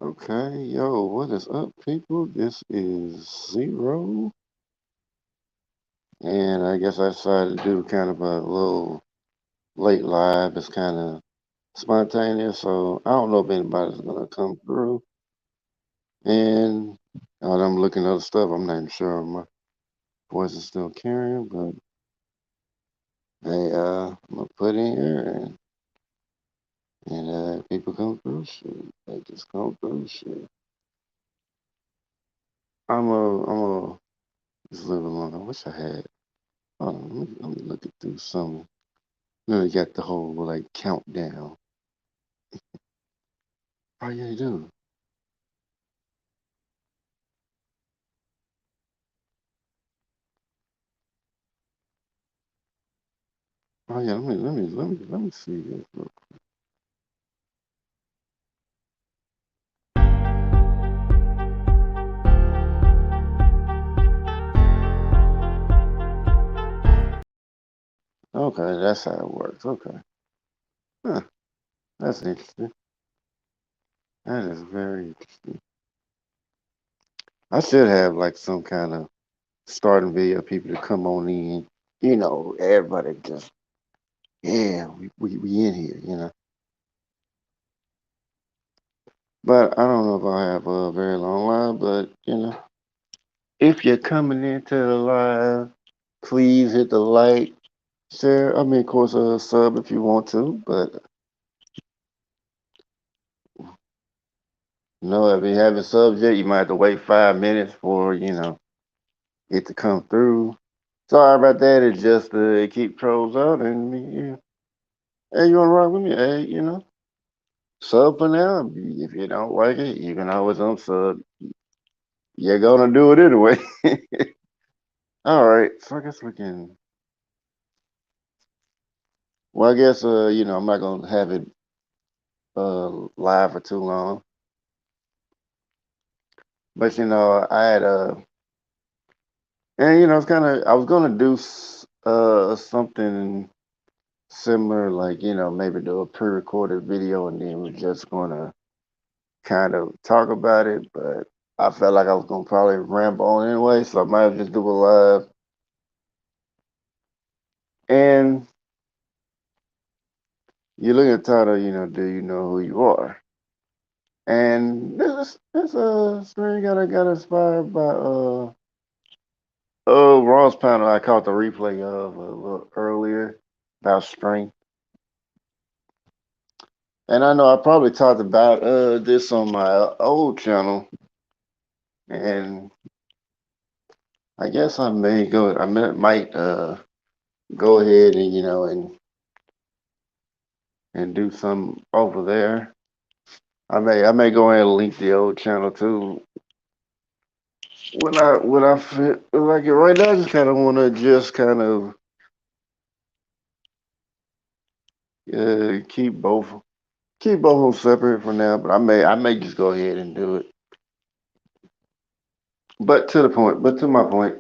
Okay, yo, what is up, people? This is Zero, and I guess I decided to do kind of a little late live. It's kind of spontaneous, so I don't know if anybody's gonna come through. And I'm looking at other stuff. I'm not even sure if my voice is still carrying, but hey, I'm gonna put in here and people come through. Shit, they just come through. Shit, I'm a just live alone. I wish I had. Hold on, let me look it through some. No, you got the whole like countdown. Oh yeah, you do. Oh yeah, let me see this. Okay, that's how it works. Okay, huh, that's interesting. That is very interesting. I should have like some kind of starting video, people to come on in. Everybody just yeah, we in here. But I don't know if I have a very long live. But if you're coming into the live, please hit the like, share. I mean, of course, sub if you want to. But if you haven't subbed yet, you might have to wait 5 minutes for it to come through. Sorry about that. It's just keep trolls out and yeah. Hey, you wanna rock with me? Hey, sub for now. If you don't like it, you can always unsub. You're gonna do it anyway. All right. So I guess we can. Well, I guess I'm not gonna have it live for too long. But I had and it's kind of I was gonna do something similar, like maybe do a pre-recorded video and then we're just gonna kind of talk about it. But I felt like I was gonna probably ramble on anyway, so I might have just do a live. And you look at the title, do you know who you are? And this story got inspired by Ron's panel I caught the replay of a little earlier about strength. And I know I probably talked about this on my old channel, and I guess I may go. Might go ahead and and do some over there. I may go ahead and link the old channel too. When I feel like it right now, I just kind of want to just kind of keep both of them separate for now. But I may just go ahead and do it. But to my point,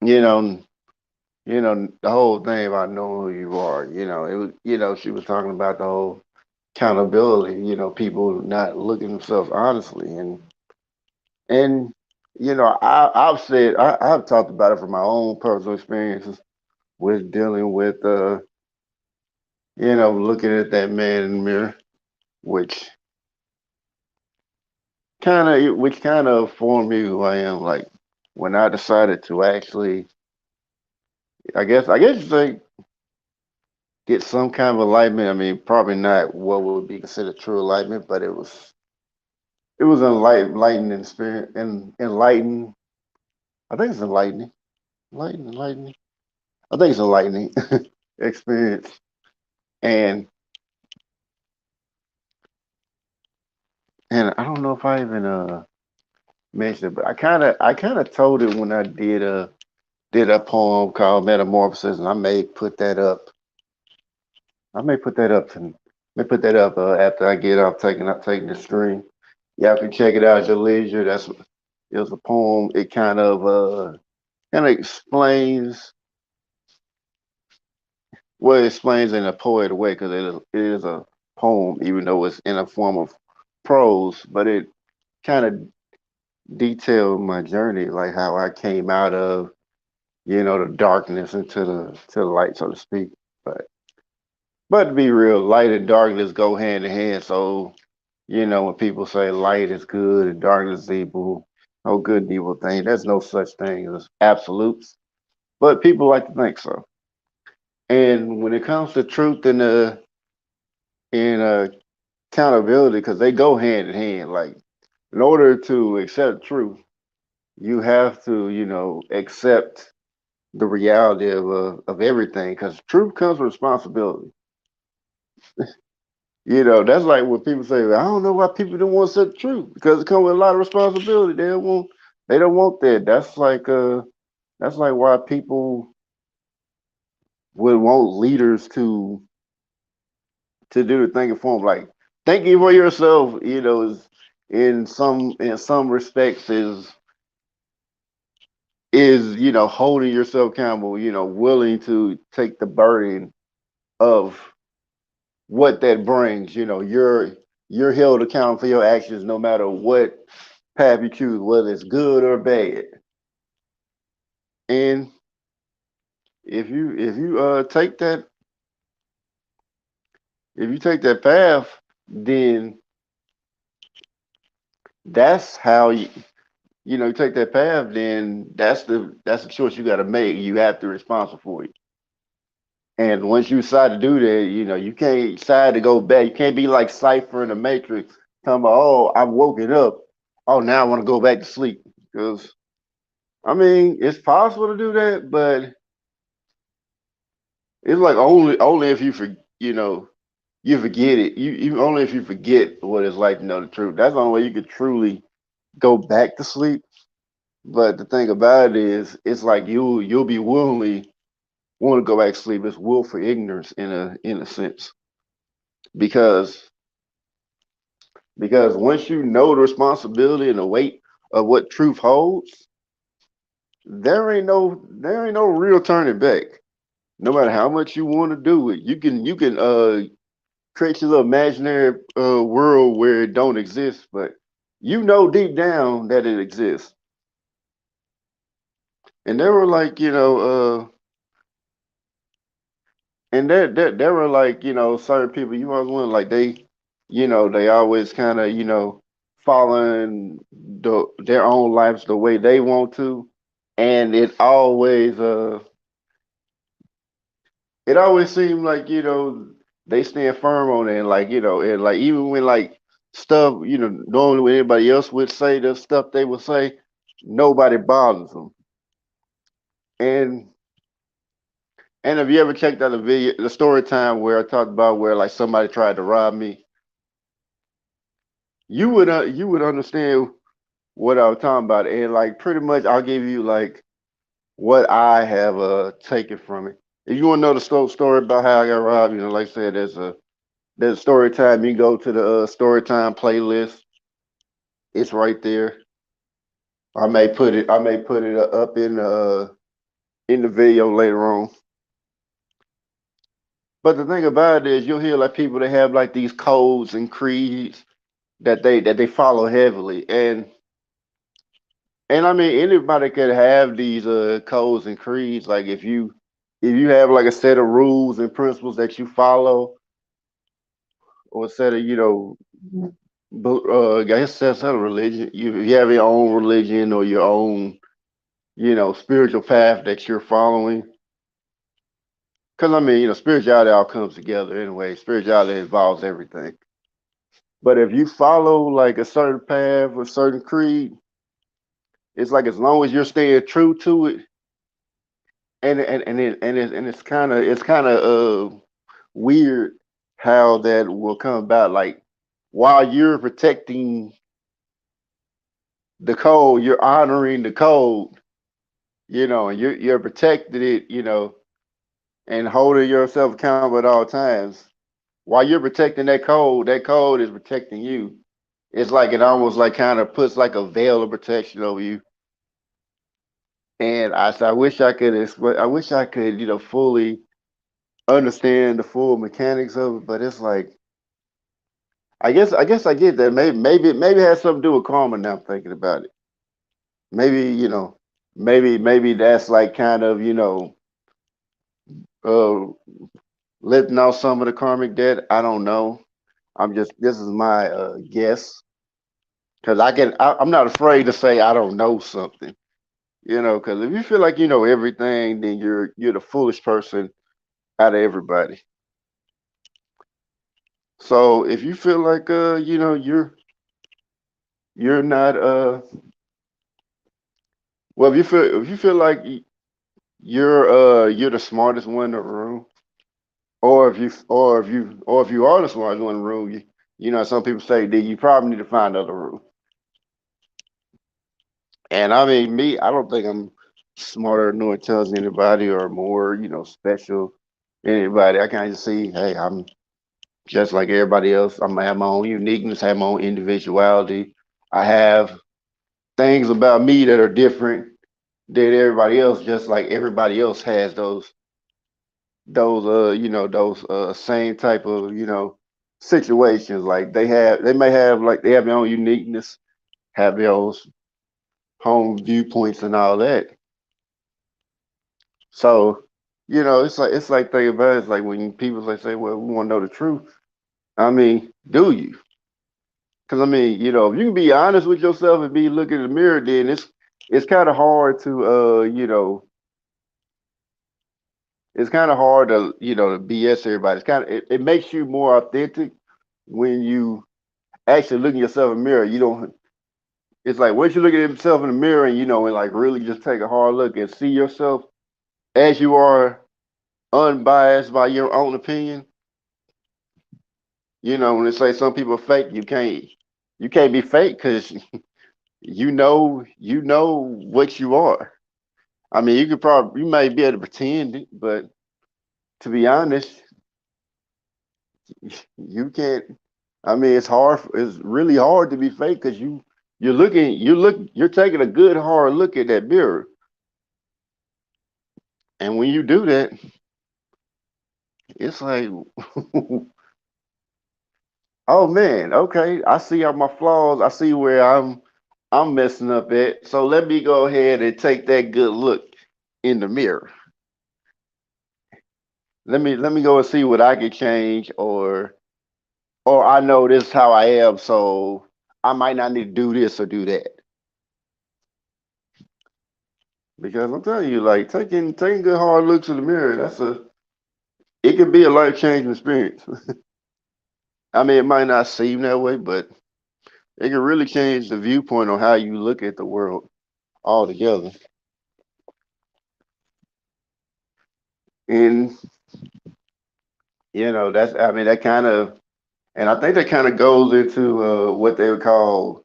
you know, the whole thing about knowing who you are. It was she was talking about the whole accountability. People not looking themselves honestly, and I've said I've talked about it from my own personal experiences with dealing with looking at that man in the mirror, which kind of formed me who I am. Like when I decided to actually, I guess you say get some kind of enlightenment. I mean, probably not what would be considered true enlightenment, but it was enlightening spirit and enlighten. I think it's enlightening. I think it's enlightening experience. And and I don't know if I even mentioned it, but I kind of told it when I did a poem called Metamorphosis, and I may put that up to may put that up after I get off taking the stream. Y'all can check it out at your leisure. It was a poem. It kind of explains well, it explains in a poetic way because it is a poem, even though it's in a form of prose, but it kind of detailed my journey, like how I came out of, the darkness into the light, so to speak. But to be real, light and darkness go hand in hand. So, when people say light is good and darkness is evil, no good and evil thing, there's no such thing as absolutes. But people like to think so. And when it comes to truth and accountability, because they go hand in hand. Like, in order to accept truth, you have to, accept the reality of everything. Because truth comes with responsibility. That's like when people say, "I don't know why people don't want to accept truth because it comes with a lot of responsibility. They don't want that." That's like why people would want leaders to do the thing for them. Like thinking for yourself, is in some respects is holding yourself accountable. Willing to take the burden of what that brings. You're held accountable for your actions, no matter what path you choose, whether it's good or bad. And if you take that path, then that's how you take that path, then that's the choice you got to make. You have to be responsible for it. And once you decide to do that, you can't decide to go back. You can't be like Cypher in the Matrix, talking about, oh, I've woken up. Oh, now I want to go back to sleep. Because I mean, it's possible to do that, but it's like only if you forget it. You only if you forget what it's like to know the truth. That's the only way you could truly go back to sleep. But the thing about it is, it's like you'll be willingly want to go back to sleep. It's willful ignorance in a sense because once you know the responsibility and the weight of what truth holds, there ain't no real turning back. No matter how much you want to do it, you can create your little imaginary world where it don't exist, but deep down that it exists. And there were like and there were like certain people you always want like they always kind of following their own lives the way they want to, and it always seemed like they stand firm on it, and like and like even when like stuff normally when anybody else would say the stuff they would say, nobody bothers them. And have you ever checked out the story time where I talked about where like somebody tried to rob me? You would understand what I was talking about, and like pretty much I'll give you like what I have taken from it. If you want to know the story about how I got robbed, like I said, there's a story time. You can go to the story time playlist. It's right there. I may put it up in the video later on. But the thing about it is, you'll hear like people that have like these codes and creeds that they follow heavily, and I mean anybody could have these codes and creeds. Like if you have like a set of rules and principles that you follow, or a set of I guess that's not a religion. You have your own religion or your own spiritual path that you're following. Because I mean spirituality all comes together anyway. Spirituality involves everything. But if you follow like a certain path or certain creed, it's like as long as you're staying true to it, and it's kind of weird how that will come about. Like while you're protecting the code, you're honoring the code, and you're protecting it, and holding yourself accountable at all times. While you're protecting that code is protecting you. It's like it almost like kind of puts like a veil of protection over you. And I wish I could explain. I wish I could, fully understand the full mechanics of it, but it's like I guess I get that. Maybe it has something to do with karma now I'm thinking about it. Maybe, maybe that's like kind of, uh letting out some of the karmic debt. I don't know. This is my guess. Cause I'm not afraid to say I don't know something. Because if you feel like you know everything, then you're the foolish person out of everybody. So if you feel like you're not well, if you feel like you're the smartest one in the room, or if you are the smartest one in the room, some people say that you probably need to find another room. And I mean, me, I don't think I'm smarter nor intelligent than anybody or more, special than anybody. I kind of see, hey, I'm just like everybody else. I'm gonna have my own uniqueness, have my own individuality. I have things about me that are different than everybody else, just like everybody else has those same type of situations. Like they have their own uniqueness, have their own home viewpoints and all that. So, it's like think about it, it's like when people say, "Well, we want to know the truth." I mean, do you? Because I mean, if you can be honest with yourself and be looking in the mirror, then it's kind of hard to it's kind of hard to to BS everybody. It makes you more authentic when you actually look at yourself in the mirror. You don't. It's like once you look at yourself in the mirror and and like really just take a hard look and see yourself as you are, unbiased by your own opinion. When they say some people are fake, you can't be fake because you know what you are. I mean, you may be able to pretend it, but to be honest, you can't. I mean, it's hard. It's really hard to be fake because you're taking a good hard look at that mirror, and when you do that, it's like, oh man, okay, I see all my flaws. I see where I'm messing up at. So let me go ahead and take that good look in the mirror. Let me go and see what I can change, or I know this is how I am, so I might not need to do this or do that. Because I'm telling you, like taking good hard looks in the mirror, it can be a life changing experience. I mean, it might not seem that way, but it can really change the viewpoint on how you look at the world altogether. And that's I mean that kind of and I think that kind of goes into what they would call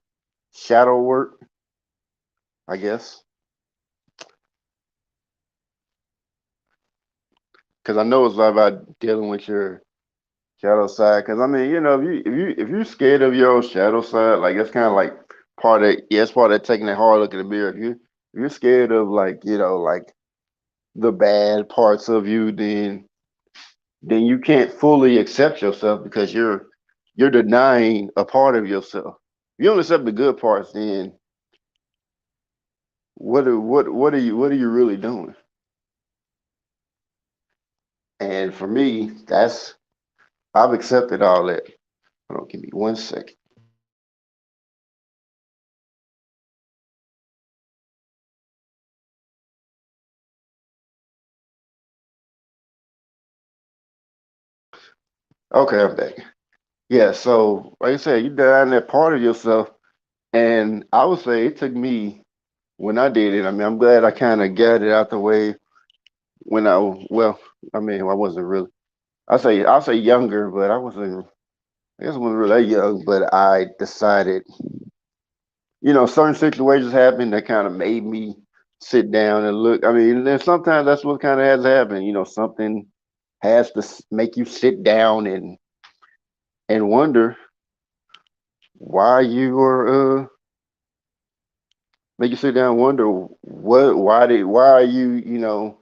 shadow work, I guess. Because I know it's a lot about dealing with your shadow side. Because I mean, if you're scared of your own shadow side, like that's kind of like it's part of taking that hard look in the mirror. If you're scared of like like the bad parts of you, then you can't fully accept yourself because you're denying a part of yourself. If you don't accept the good parts, then what are you really doing? And for me, I've accepted all that. Hold on, give me 1 second. Okay, I'm back. Yeah, so like I said, you denying that part of yourself, and I would say it took me when I did it. I mean, I'm glad I kind of got it out the way when well, I mean, I wasn't really. I'll say younger, but I wasn't. I guess I wasn't really that young, but I decided, certain situations happened that kind of made me sit down and look. I mean, then sometimes that's what kind of has to happen. Something has to make you sit down and wonder why you are make you sit down and wonder why are you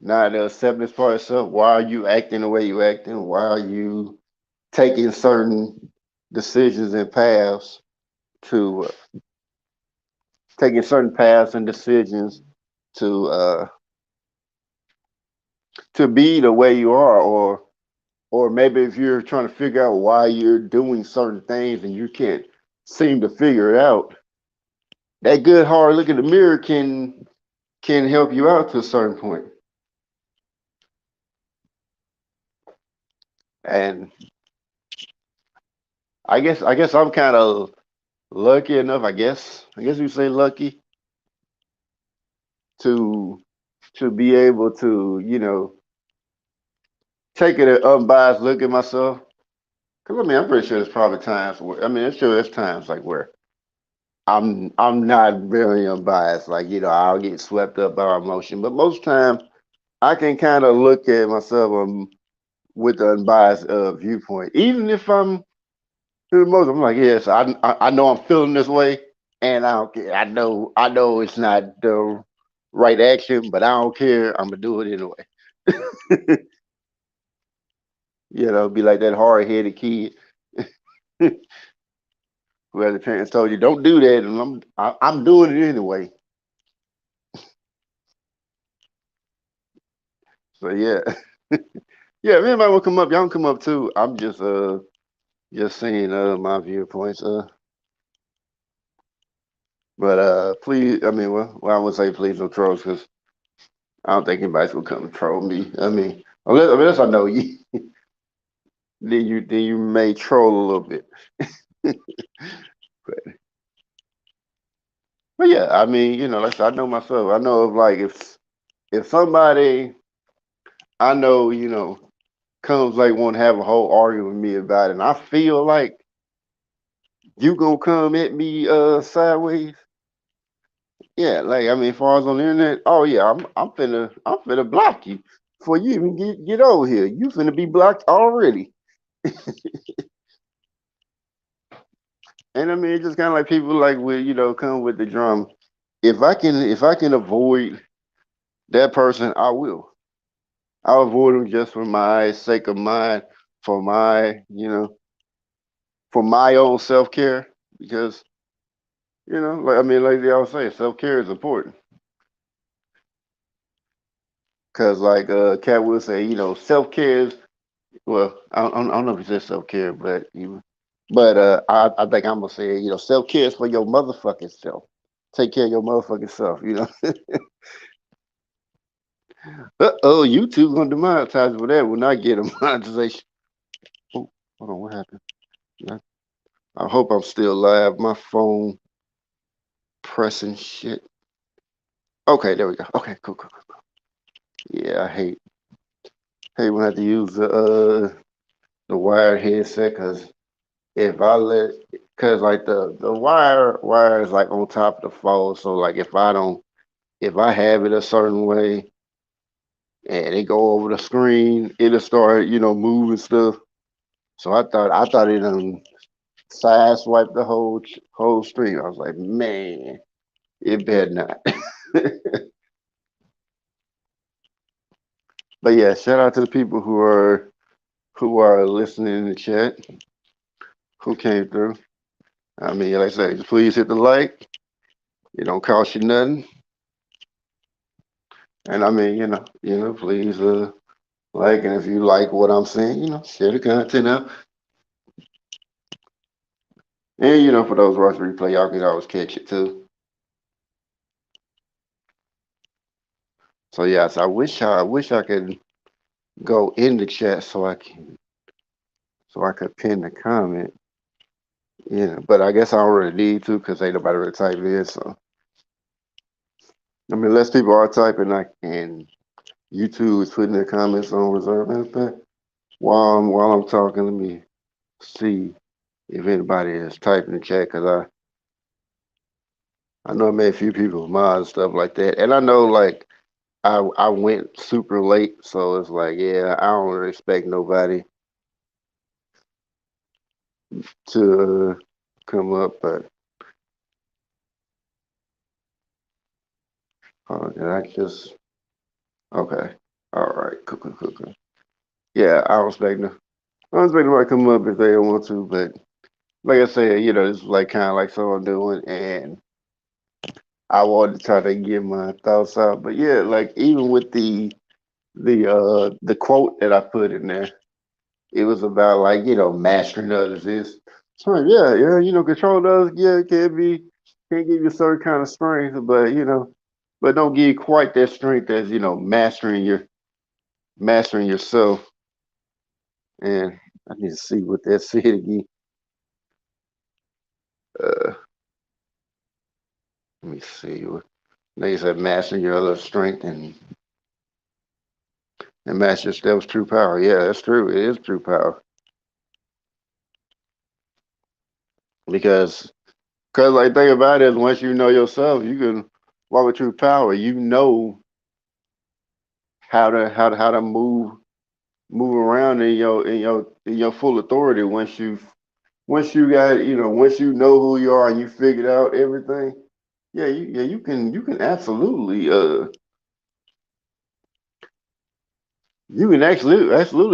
not accepting this part of yourself. Why are you acting the way you acting? Why are you taking certain decisions and paths to taking certain paths and decisions to to be the way you are, or maybe if you're trying to figure out why you're doing certain things and you can't seem to figure it out, that good hard look in the mirror can help you out to a certain point. And I guess I'm kind of lucky enough. I guess you say lucky to be able to take an unbiased look at myself. Cause I mean I'm pretty sure there's probably times where I'm sure there's times like where I'm not very unbiased. Like I'll get swept up by emotion, but most times I can kind of look at myself with an unbiased viewpoint. Even if I'm through the most, I'm like, yes, I know I'm feeling this way, and I don't care. I know it's not the right action, but I don't care. I'm gonna do it anyway. Be like that hard headed kid where the parents told you don't do that, and I'm doing it anyway. So yeah, yeah. If anybody will come up, y'all can come up too. I'm just saying my viewpoints. But please, I mean, well, I would say please don't troll because I don't think anybody's gonna come and troll me. Unless I know you, then you may troll a little bit. but, but yeah, I mean, like I said, I know myself. I know if like if somebody I know, comes like want to have a whole argument with me about it, and I feel like you gonna come at me sideways. Yeah, like I mean, as far as on the internet, oh yeah, I'm finna block you before you even get over here. You finna be blocked already. And I mean, it's just kind of like people like with come with the drum. If I can avoid that person, I will. I'll avoid them just for my sake of mine, for my for my own self care because like I mean, like they always say, self care is important. Because like Cat will say, self care is well, I don't know if he said self care, but I think I'm gonna say, self care is for your motherfucking self. Take care of your motherfucking self. Oh, YouTube gonna demonetize for that when I get a monetization. Oh, hold on, what happened? Yeah, I hope I'm still live. My phone pressing shit. Okay, there we go. Okay, cool, cool, cool. Yeah, I hate when I have to use the wired headset because if I let because like the wire is like on top of the phone, so like if I have it a certain way and it go over the screen, it'll start moving stuff. So I thought it side swipe the whole stream. I was like, man, it better not. But yeah, shout out to the people who are listening in the chat, who came through. I mean, like I say, just please hit the like. It don't cost you nothing. And I mean, please like, and if you like what I'm saying, share the content out. And for those watching replay, y'all can always catch it too. So yes, I wish I could go in the chat so I could pin the comment. But I guess I don't really need to because ain't nobody really typing in. So I mean, less people are typing, and YouTube is putting their comments on reserve. Matter of fact, while I'm talking, let me see if anybody is typing in the chat because I know I made a few people mod and stuff like that, and I know like I went super late, so it's like yeah, I don't really expect nobody to come up, but did I just okay? All right, cool. Yeah, I don't expect nobody to come up if they don't want to, but like I said, this is like kind of like someone doing, and I wanted to try to get my thoughts out. But yeah, like even with the quote that I put in there, it was about like mastering others. Is so yeah, control others. Yeah, it can give you a certain kind of strength, but but don't give you quite that strength as mastering yourself. And I need to see what that said again. Uh, Let me see. They said mastering your other strength and master yourself's true power. Yeah, that's true. It is true power because like think about it is once you know yourself, you can walk with true power. You know how to move around in your full authority once you got once you know who you are and you figured out everything. Yeah, you can absolutely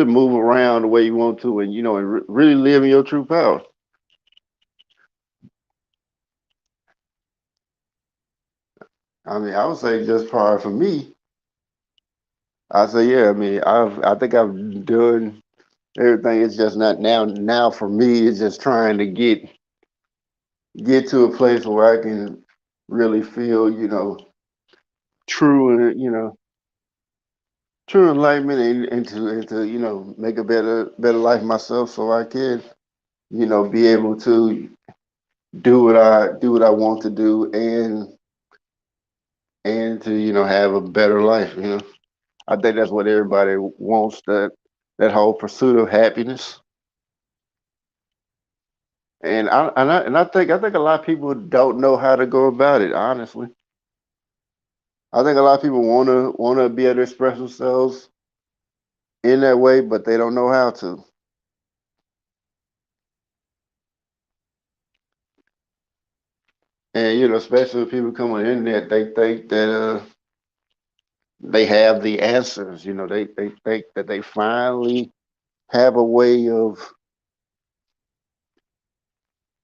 move around the way you want to, and really live in your true power. I mean, I would say just probably for me, I say yeah. I mean, I think I've done everything. It's just not now. Now for me, it's just trying to get to a place where I can really feel true and true enlightenment and to make a better life myself, so I can be able to do what I want to do and to have a better life. I think that's what everybody wants, that whole pursuit of happiness. And I think a lot of people don't know how to go about it. Honestly, I think a lot of people wanna be able to express themselves in that way, but they don't know how to. And especially when people come on the internet, they think that they have the answers. They think that they finally have a way of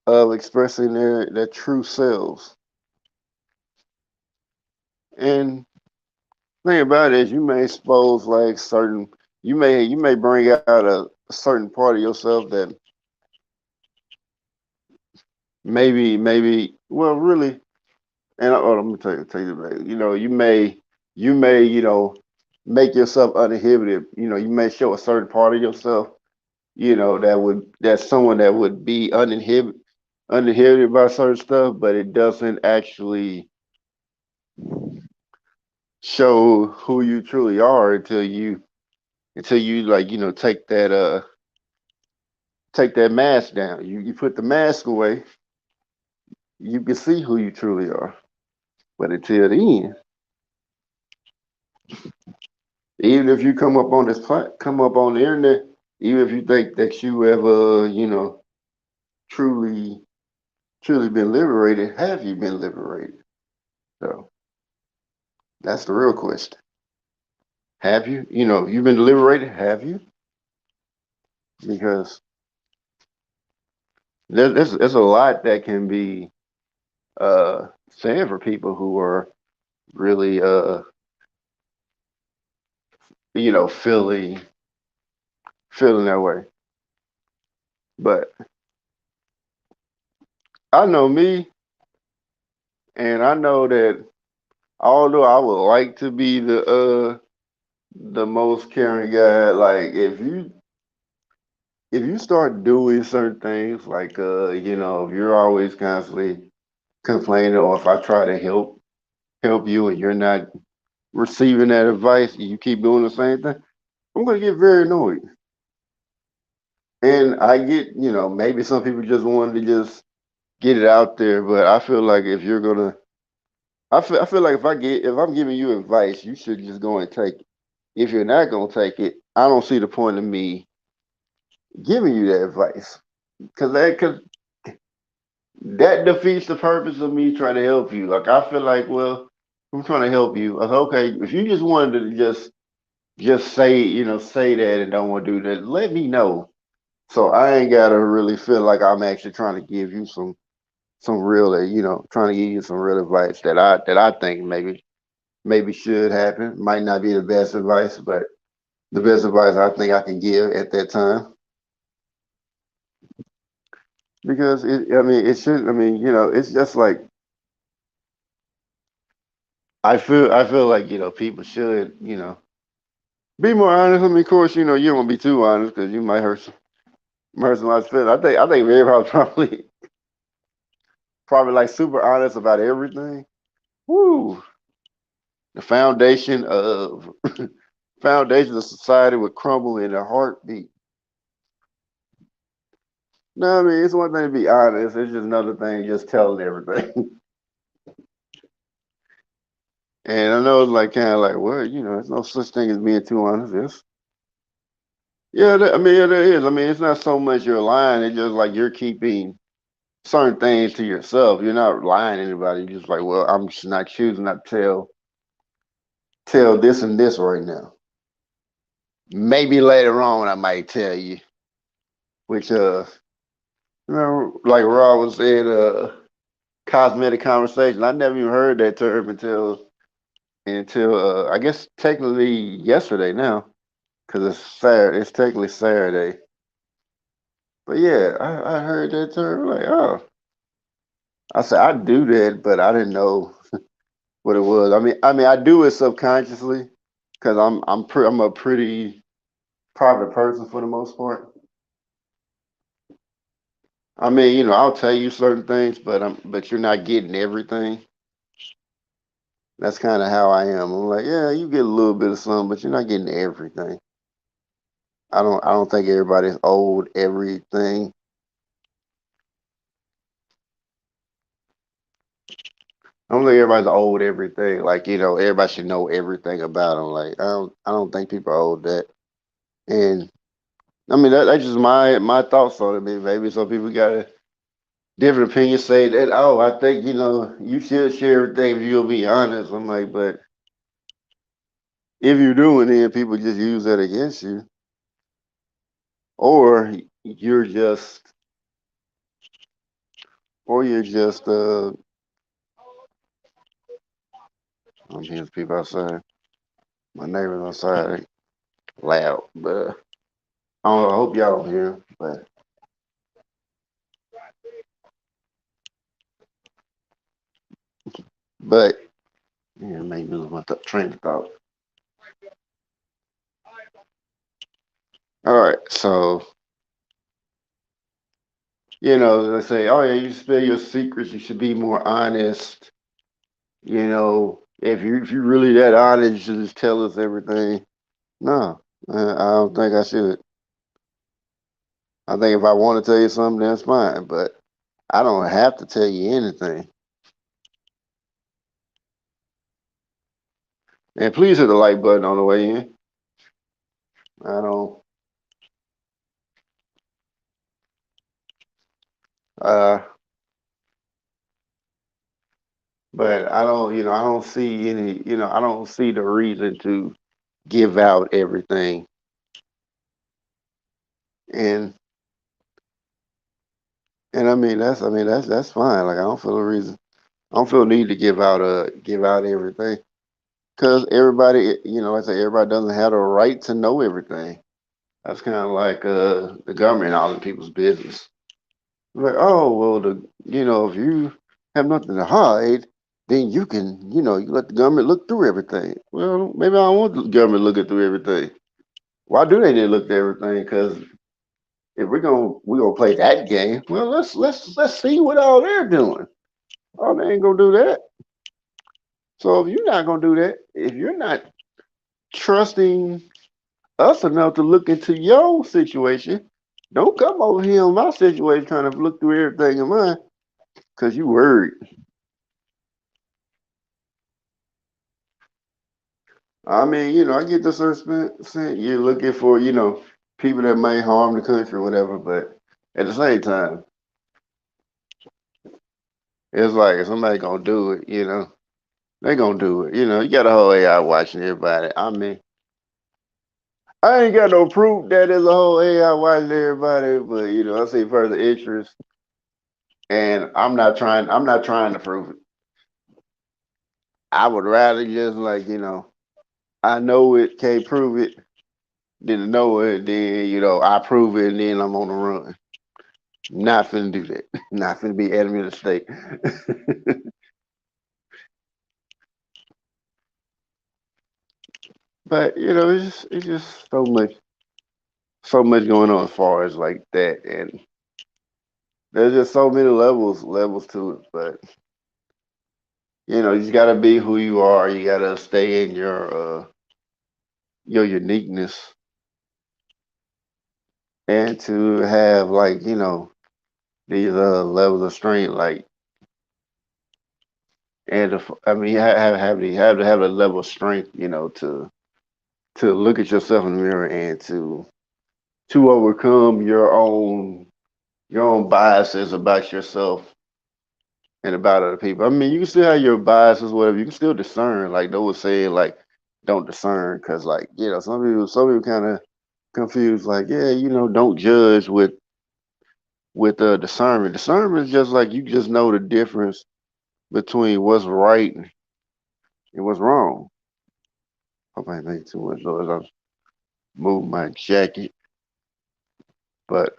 expressing their true selves. And thing about it is, you may expose like you may bring out a certain part of yourself that maybe well really. And let me tell you back. You may make yourself uninhibited. You may show a certain part of yourself. That's someone that would be uninhibited by certain stuff, but it doesn't actually show who you truly are until you like take that mask down. You put the mask away, you can see who you truly are. But until then, even if you come up on the internet, even if you think that you have truly truly been liberated, have you been liberated? So that's the real question. Have you? You've been liberated, have you? Because there's a lot that can be said for people who are really feeling that way. But I know me, and I know that although I would like to be the most caring guy, like if you start doing certain things, like if you're always constantly complaining, or if I try to help you and you're not receiving that advice and you keep doing the same thing, I'm gonna get very annoyed. And I get, maybe some people just wanted to just get it out there, but I feel like if you're gonna I feel like if I'm giving you advice, you should just go and take it. If you're not gonna take it, I don't see the point of me giving you that advice. Cause that defeats the purpose of me trying to help you. Like I feel like, well, I'm trying to help you. Okay, if you just wanted to just just say that and don't want to do that. Let me know. So I ain't gotta really feel like I'm actually trying to give you some real, trying to give you some real advice that I think maybe should happen. Might not be the best advice, but the best advice I think I can give at that time because it should. It's just like I feel like people should be more honest. Of course, you don't want to be too honest because you might hurt somebody's feelings. I think everybody probably like super honest about everything. Woo! The foundation of society would crumble in a heartbeat. No, it's one thing to be honest. It's just another thing just telling everything. And I know it's like kind of like, well, there's no such thing as being too honest. Yes. Yeah, yeah, there is. It's not so much you're lying. It's just like you're keeping certain things to yourself. You're not lying to anybody. You're just like, well, I'm just not choosing not to tell this and this right now. Maybe later on I might tell you, which like Rob was saying, cosmetic conversation. I never even heard that term until I guess technically yesterday now, because it's Saturday. It's technically Saturday. But yeah, I heard that term. Like, oh, I said I do that, but I didn't know what it was. I do it subconsciously because I'm a pretty private person for the most part. I'll tell you certain things, but you're not getting everything. That's kind of how I am. I'm like, yeah, you get a little bit of something, but you're not getting everything. I don't think everybody's owed everything. I don't think everybody's owed everything. Like, everybody should know everything about them. Like, I don't think people are owed that. And that's just my thoughts on it. Maybe some people got a different opinion. Say that, oh, I think you should share everything if you'll be honest. I'm like, but if you're doing it, people just use that against you, or you're just, I'm hearing people outside. My neighbors outside they loud, but I hope y'all don't hear 'em, but yeah, maybe lose my train of thought. All right, so they say, oh yeah, you spill your secrets, you should be more honest. If you're really that honest, you should just tell us everything. No, I don't think I should. I think if I want to tell you something, that's fine, but I don't have to tell you anything. And please hit the like button on the way in. I don't. Uh, but I don't. I don't see any. I don't see the reason to give out everything. And that's fine. Like I don't feel a reason. I don't feel a need to give out everything because everybody. Like I say, everybody doesn't have the right to know everything. That's kind of like the government all in people's business. Like, oh well, if you have nothing to hide, then you can, you let the government look through everything. Well, maybe I don't want the government looking through everything. Why do they need to look through everything? Because if we're gonna play that game, well, let's see what all they're doing. Oh, they ain't gonna do that. So if you're not gonna do that, if you're not trusting us enough to look into your situation, don't come over here in my situation trying to look through everything in mine because you worried. I get the certain extent you're looking for, people that may harm the country or whatever, but at the same time, it's like if somebody gonna do it, they gonna do it. You got a whole AI watching everybody. I ain't got no proof that there's a whole AI watching everybody, but I see further interest, and I'm not trying to prove it. I would rather just like, I know it, can't prove it, than to know it, then I prove it, and then I'm on the run. Not finna do that. Not finna be enemy of the state. But it's just so much going on as far as like that, and there's just so many levels to it. But you just gotta be who you are. You gotta stay in your uniqueness, and to have like these levels of strength, like I mean have a level of strength, to look at yourself in the mirror and to overcome your own biases about yourself and about other people. I mean, you can still have your biases, whatever. You can still discern. Like they would say, like don't discern, because like some people kind of confused. Like don't judge with discernment. Discernment is just like you just know the difference between what's right and what's wrong. Hope I ain't making too much noise. I move my jacket, but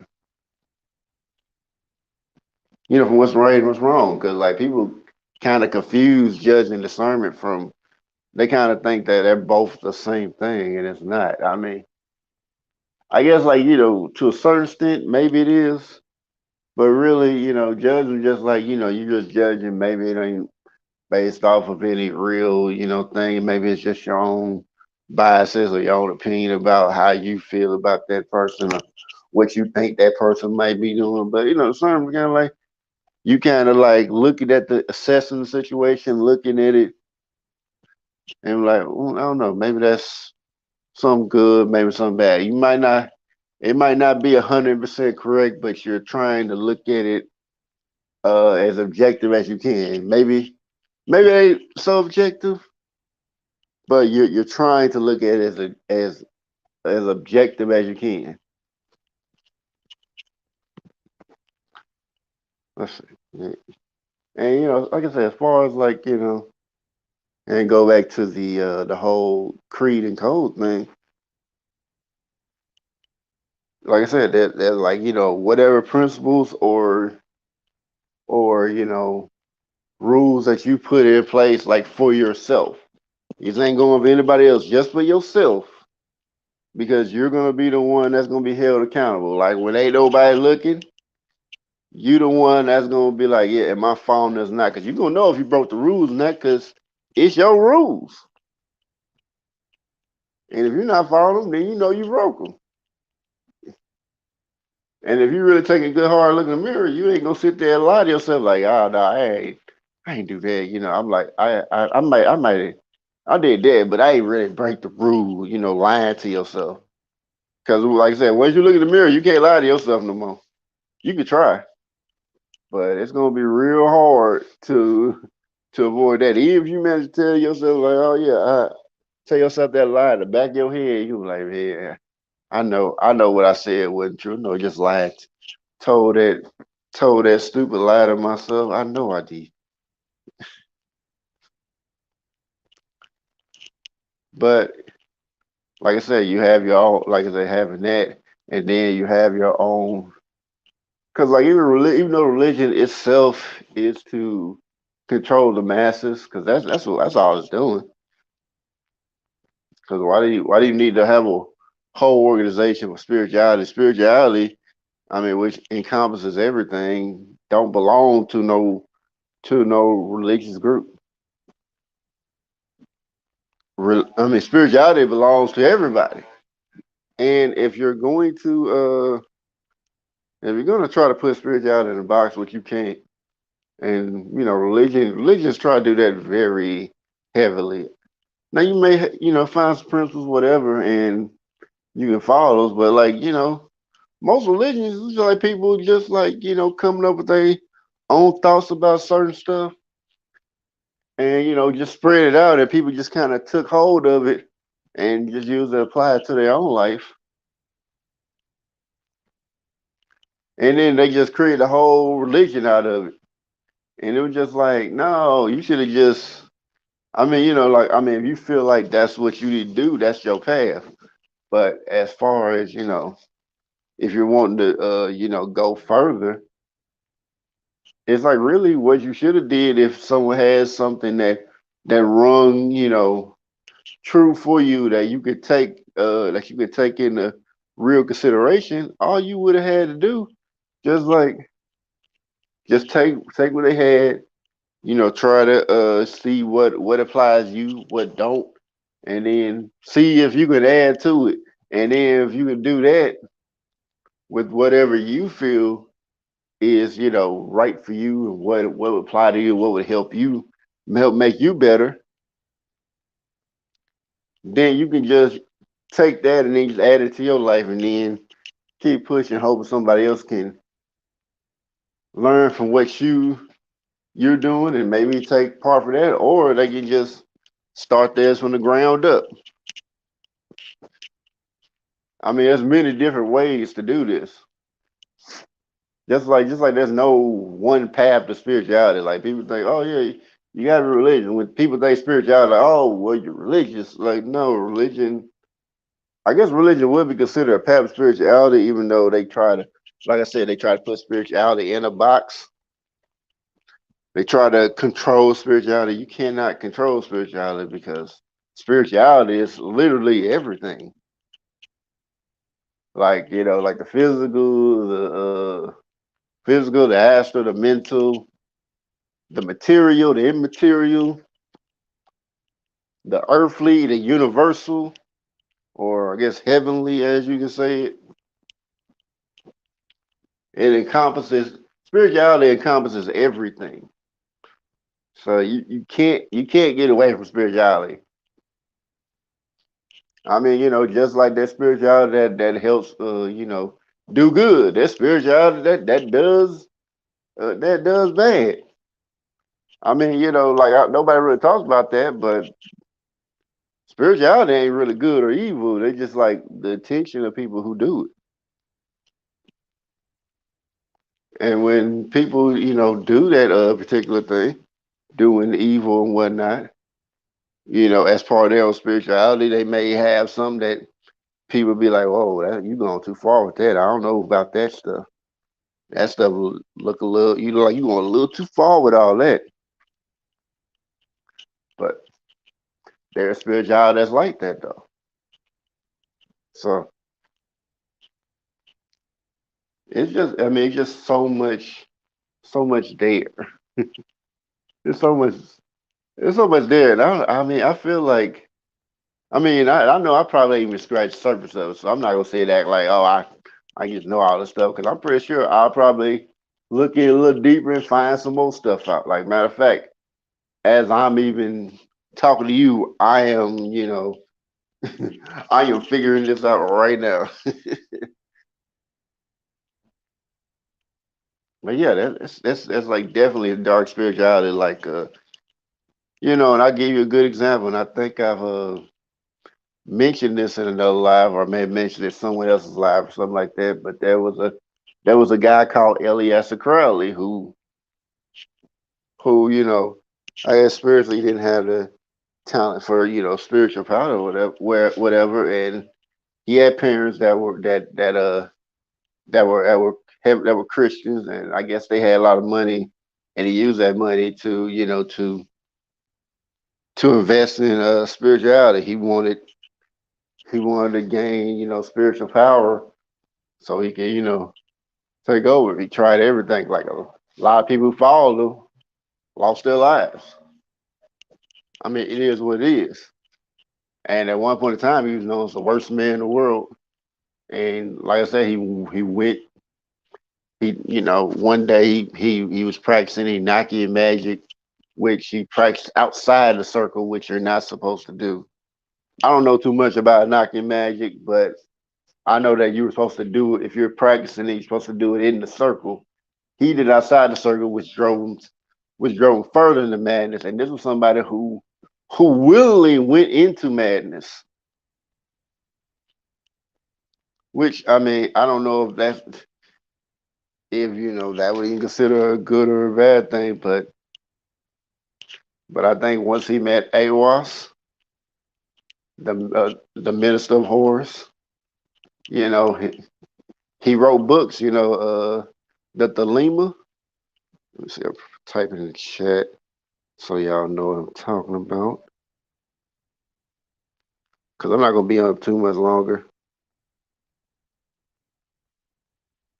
from what's right and what's wrong, because like people kind of confuse judging discernment from. They kind of think that they're both the same thing, and it's not. I mean, I guess like to a certain extent, maybe it is, but really, judging just like you just judging. Maybe it ain't based off of any real thing. Maybe it's just your own biases or your own opinion about how you feel about that person or what you think that person might be doing. But some kind of like you kind of like looking at the assessing the situation, looking at it, and like I don't know, maybe that's some good, maybe some bad. It might not be 100% correct, but you're trying to look at it as objective as you can. Maybe it ain't so objective, but you're trying to look at it as objective as you can. Let's see. Yeah. And like I said, as far as like and go back to the whole creed and code thing. Like I said, that like whatever principles or rules that you put in place like for yourself. These ain't going for anybody else, just for yourself, because you're gonna be the one that's gonna be held accountable. Like when ain't nobody looking, you the one that's gonna be like, yeah, am I following this not? Because you're gonna know if you broke the rules or not, because it's your rules. And if you're not following them, then you know you broke them. And if you really take a good hard look in the mirror, you ain't gonna sit there and lie to yourself like, oh no, I ain't do that. I'm like, I did that, but I ain't really break the rule. Lying to yourself. Because like I said, once you look in the mirror, you can't lie to yourself no more. You can try, but it's gonna be real hard to avoid that. Even if you manage to tell yourself like, oh yeah, tell yourself that lie in the back of your head, you be like, yeah, I know what I said wasn't true. No, just lied. Told that told that stupid lie to myself. I know I did. But like I said, you have your own. Like I said, having that, and then you have your own. Because like even though religion itself is to control the masses, because that's all it's doing. Because why do you need to have a whole organization for spirituality? Spirituality, I mean, which encompasses everything, don't belong to no religious group. I mean, spirituality belongs to everybody. And if you're going to try to put spirituality in a box, which you can't, and religions try to do that very heavily. Now you may find some principles, whatever, and you can follow those, but like most religions, it's like people just like coming up with their own thoughts about certain stuff, and just spread it out, and people just kind of took hold of it and just use it, apply it to their own life. And then they just create a whole religion out of it. And it was just like, no, you should have just, I mean, like, I mean, if you feel like that's what you need to do, that's your path. But as far as, if you're wanting to, go further, it's like really what you should have did if someone has something that rung, true for you that you could take into real consideration. All you would have had to do, just like, just take what they had, try to see what applies to you, what don't, and then see if you can add to it. And then if you can do that with whatever you feel is, right for you, and what would apply to you, what would help make you better, then you can just take that and then just add it to your life, and then keep pushing, hoping somebody else can learn from what you're doing and maybe take part for that, or they can just start theirs from the ground up. I mean, there's many different ways to do this. Just like there's no one path to spirituality. Like people think, oh yeah, you got a religion. When people think spirituality, like, oh well, you're religious. Like no, religion. I guess religion would be considered a path of spirituality, even though they try to, like I said, they try to put spirituality in a box. They try to control spirituality. You cannot control spirituality because spirituality is literally everything. Like like the astral, the mental, the material, the immaterial, the earthly, the universal, or I guess heavenly, as you can say it. It encompasses spirituality encompasses everything. So you can't get away from spirituality. I mean, just like that spirituality that helps do good. That spirituality that does bad. I mean, like nobody really talks about that, but spirituality ain't really good or evil. They just like the attention of people who do it. And when people, do that particular thing, doing evil and whatnot, as part of their own spirituality, they may have some that people be like, "Whoa, you going too far with that. I don't know about that stuff. That stuff will look a little, like you going a little too far with all that." But there's spirituality that's like that though. So it's just, I mean, it's just so much there. There's so much, there's so much there. And I mean, I feel like, I mean, I know I probably ain't even scratched the surface of it, so I'm not gonna say that like, oh, I just know all this stuff because I'm pretty sure I'll probably look in a little deeper and find some more stuff out. Like matter of fact, as I'm even talking to you, I am, I am figuring this out right now. But yeah, that's like definitely a dark spirituality. Like and I'll give you a good example, and I think I've mentioned this in another live, or may have mentioned it someone else's live or something like that. But there was a guy called Eliezer Crowley who I guess spiritually didn't have the talent for spiritual power or whatever, and he had parents that were Christians, and I guess they had a lot of money, and he used that money to invest in spirituality. He wanted to gain spiritual power so he could take over. He tried everything. Like a lot of people who followed him lost their lives. I mean, it is what it is. And at one point in time, he was known as the worst man in the world. And like I said, he went. One day he was practicing Enochian magic, which he practiced outside the circle, which you're not supposed to do. I don't know too much about Enochian magic, but I know that you were supposed to do it if you're practicing it. You're supposed to do it in the circle. He did outside the circle, which drove him further into madness. And this was somebody who willingly went into madness. Which I mean, I don't know if that's if that would even consider a good or a bad thing, but I think once he met Awas, the Minister of Horrors, you know, he wrote books, the Thelema. Let me see, I'll type it in the chat so y'all know what I'm talking about. Cause I'm not gonna be on too much longer.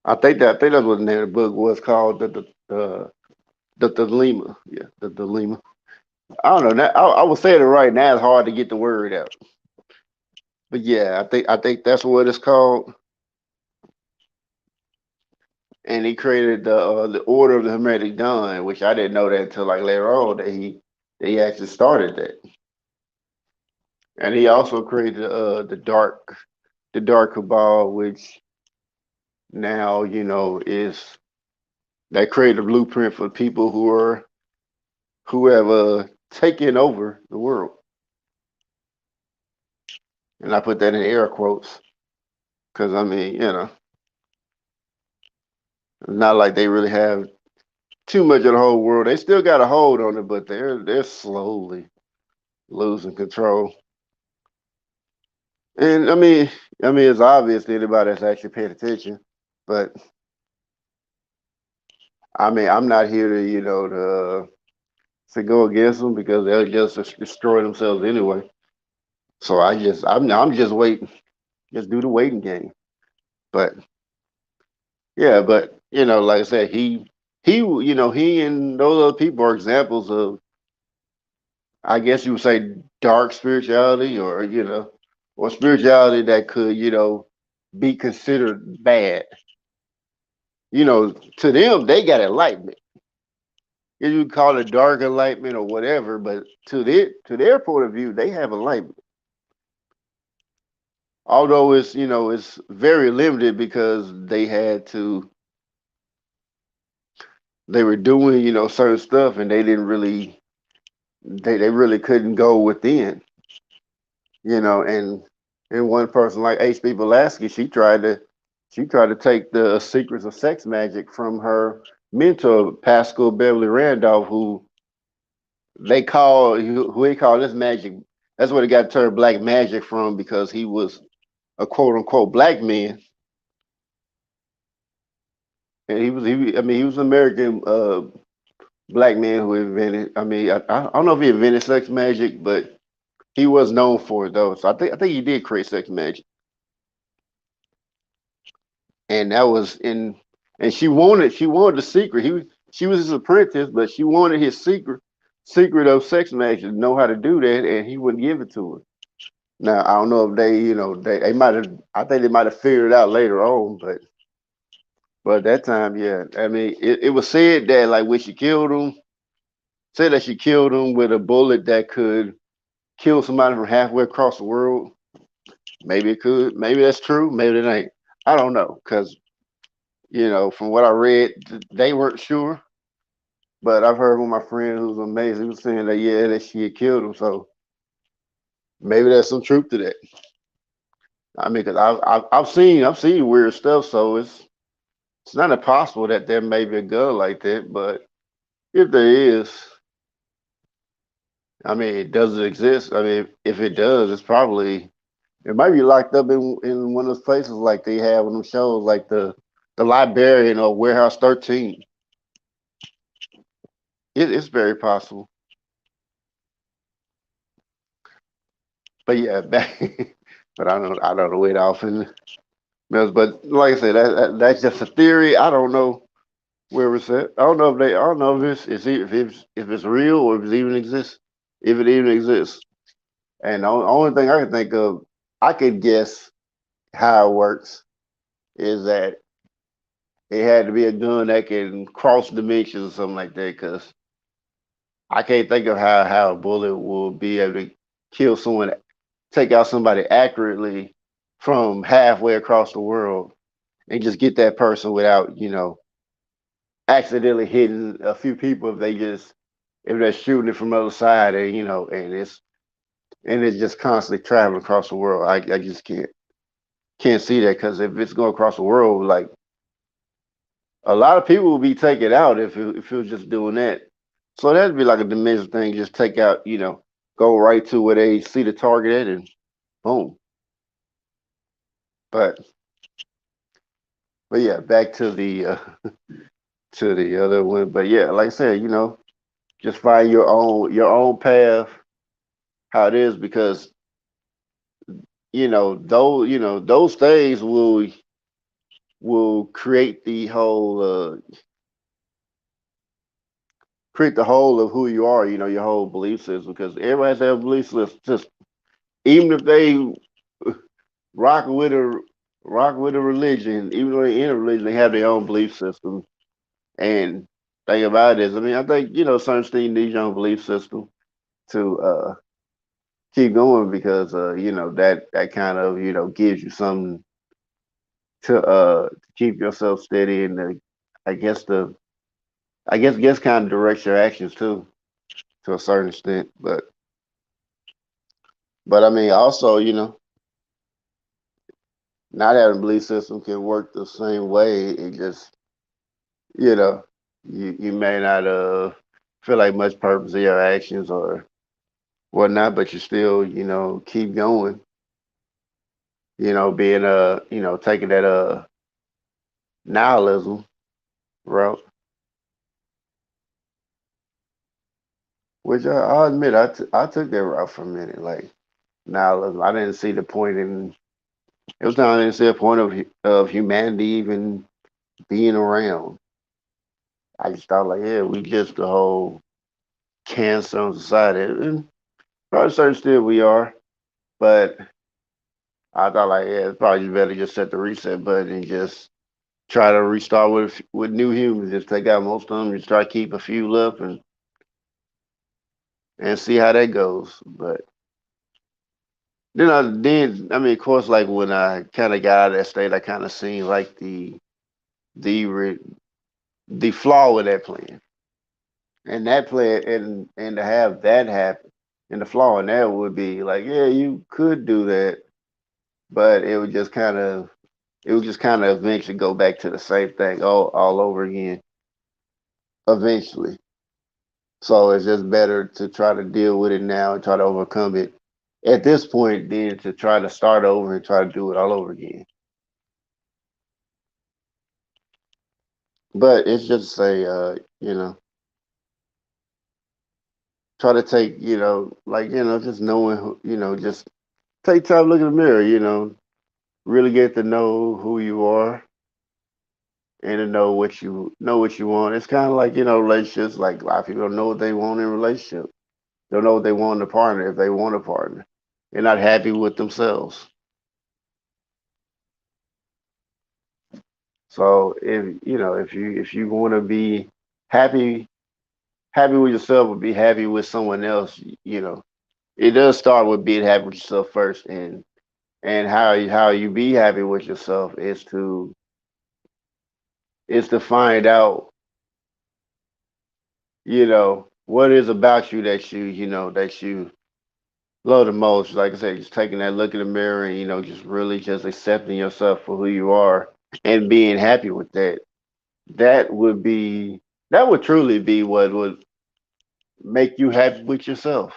I think that's what the name of the book was called, the Thelema. Yeah, the Thelema. I don't know. I was saying it right now. It's hard to get the word out. But yeah, I think that's what it's called. And he created the Order of the Hermetic Dawn, which I didn't know that until like later on that he actually started that. And he also created the Dark Cabal, which now is that creative blueprint for people who have taken over the world. And I put that in air quotes because I mean, not like they really have too much of the whole world. They still got a hold on it, but they're slowly losing control. And I mean, it's obvious to anybody that's actually paying attention. But I mean, I'm not here to go against them because they'll just destroy themselves anyway. So I'm just waiting, just do the waiting game. But yeah, but like I said, he and those other people are examples of, I guess you would say, dark spirituality, or spirituality that could be considered bad. To them, they got enlightenment. You call it dark enlightenment or whatever, but to their point of view, they have enlightenment. Although it's very limited because they were doing certain stuff and they didn't really they really couldn't go within. And one person like H.P. Blavatsky, she tried to take the secrets of sex magic from her mentor Pascal Beverly Randolph, who they call this magic. That's where they got the term black magic from, because he was a quote unquote black man, and he was an American black man who invented. I mean, I don't know if he invented sex magic, but he was known for it though. So I think he did create sex magic, and that was in. And she wanted the secret. She was his apprentice, but she wanted his secret of sex magic, to know how to do that, and he wouldn't give it to her. Now I don't know if they might have. I think they might have figured it out later on, but at that time, yeah. I mean, it was said that like when she killed him, said that she killed him with a bullet that could kill somebody from halfway across the world. Maybe it could. Maybe that's true. Maybe it ain't. I don't know, because from what I read, they weren't sure. But I've heard one of my friends who's amazing, he was saying that, yeah, that she had killed him. So maybe there's some truth to that. I mean, because I've seen weird stuff, so it's not impossible that there may be a gun like that. But if there is, I mean, does it exist? I mean, if it does, it might be locked up in one of those places like they have on them shows, like the Librarian or Warehouse 13. It's very possible. But yeah, back, but I don't know it often. But like I said, that's just a theory. I don't know where it's at. I don't know if it's real or if it even exists. If it even exists. And the only thing I can think of, I could guess how it works, is that it had to be a gun that can cross dimensions or something like that. Because I can't think of how a bullet will be able to kill someone, take out somebody accurately from halfway across the world, and just get that person without accidentally hitting a few people, if they're shooting it from the other side, and it's just constantly traveling across the world. I just can't can't see that because if it's going across the world, like a lot of people will be taken out if it was just doing that. So that'd be like a dimensional thing. Just take out, go right to where they see the target at, and boom. But but yeah, back to the to the other one. But yeah, like I said, just find your own path, how it is, because those things will create the whole of who you are, your whole belief system, because everybody has their belief system. Even if they rock with a rock with a religion, even though they're in a religion, they have their own belief system. And thing about it is, I mean, I think, certain things need your own belief system to keep going, because that kind of, gives you something to keep yourself steady, and I guess the I guess kind of directs your actions too, to a certain extent. But I mean, also, not having a belief system can work the same way. It just, you know, you may not feel like much purpose in your actions or whatnot, but you still, keep going. Being taking that nihilism route, which I'll admit I took that route for a minute. Like nihilism, I didn't see the point in. It was not, I didn't see a point of humanity even being around. I just thought like, yeah, we just the whole cancer on society, and probably certain still we are, but I thought like, yeah, it's probably better just set the reset button and just try to restart with new humans. Just take out most of them, just try to keep a few left, and see how that goes. But then I mean, of course, like when I kind of got out of that state, I kind of seen like the re, the flaw with that plan, and that plan, and to have that happen, and the flaw in that would be like, yeah, you could do that, but it would just kind of eventually go back to the same thing all over again eventually. So it's just better to try to deal with it now and try to overcome it at this point than to try to start over and try to do it all over again. But it's just to say, try to take, like, just knowing, just take time to look in the mirror, really get to know who you are and to know what you want. It's kind of like, relationships. Like a lot of people don't know what they want in a relationship. Don't know what they want in a partner if they want a partner. They're not happy with themselves. So if you want to be happy happy with yourself or be happy with someone else, it does start with being happy with yourself first, and how you be happy with yourself is to find out, what it is about you that you love the most. Like I said, just taking that look in the mirror and just really just accepting yourself for who you are and being happy with that. That would be that would truly be what would make you happy with yourself.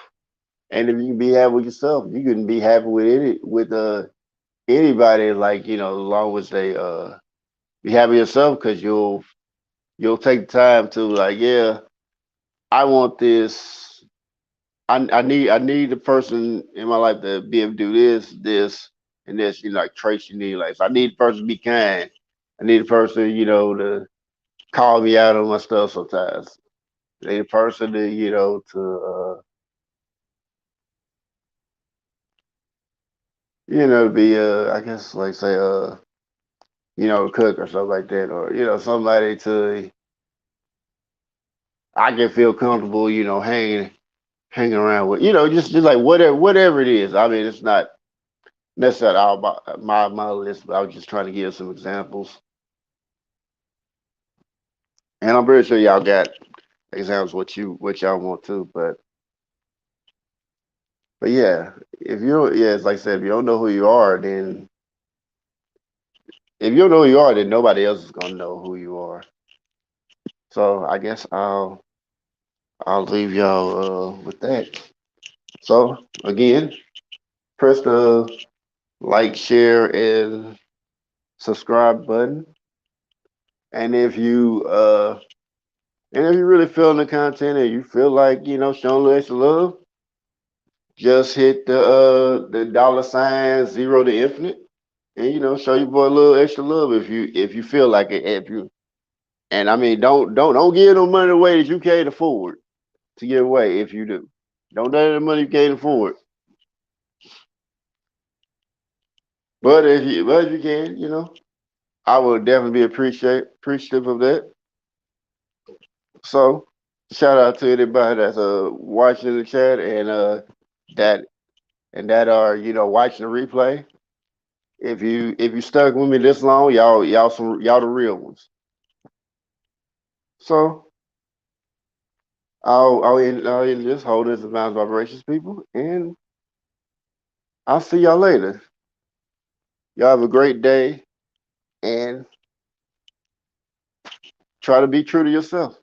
And if you can be happy with yourself, you can be happy with anybody. Like as long as they be happy with yourself, because you'll take time to, like, yeah, I want this. I need the person in my life to be able to do this, and this. Like traits you need. Like, if I need the person to be kind, I need the person to call me out on my stuff sometimes. I need a person to be I guess, like, say, cook or something like that, or somebody to I can feel comfortable, hanging around with, just like whatever it is. I mean, it's not necessarily all about my list, but I was just trying to give some examples, and I'm pretty sure y'all got examples what y'all want to, but yeah, if you don't, yeah, it's like I said, if you don't know who you are, then If you don't know who you are, then nobody else is gonna know who you are. So I guess I'll leave y'all with that. So again, press the like, share, and subscribe button. And if you really feeling the content and you feel like showing a little extra love, just hit the dollar sign zero to infinite, and show your boy a little extra love if you feel like it. If you and I mean, don't give no money away that you can't afford to give away. If you do, don't donate the money you can't afford. But if you can, I would definitely be appreciative of that. So shout out to anybody that's watching the chat that that are watching the replay. If you stuck with me this long, y'all the real ones. So I'll end this holding this advanced vibrations, people, and I'll see y'all later. Y'all have a great day and try to be true to yourself.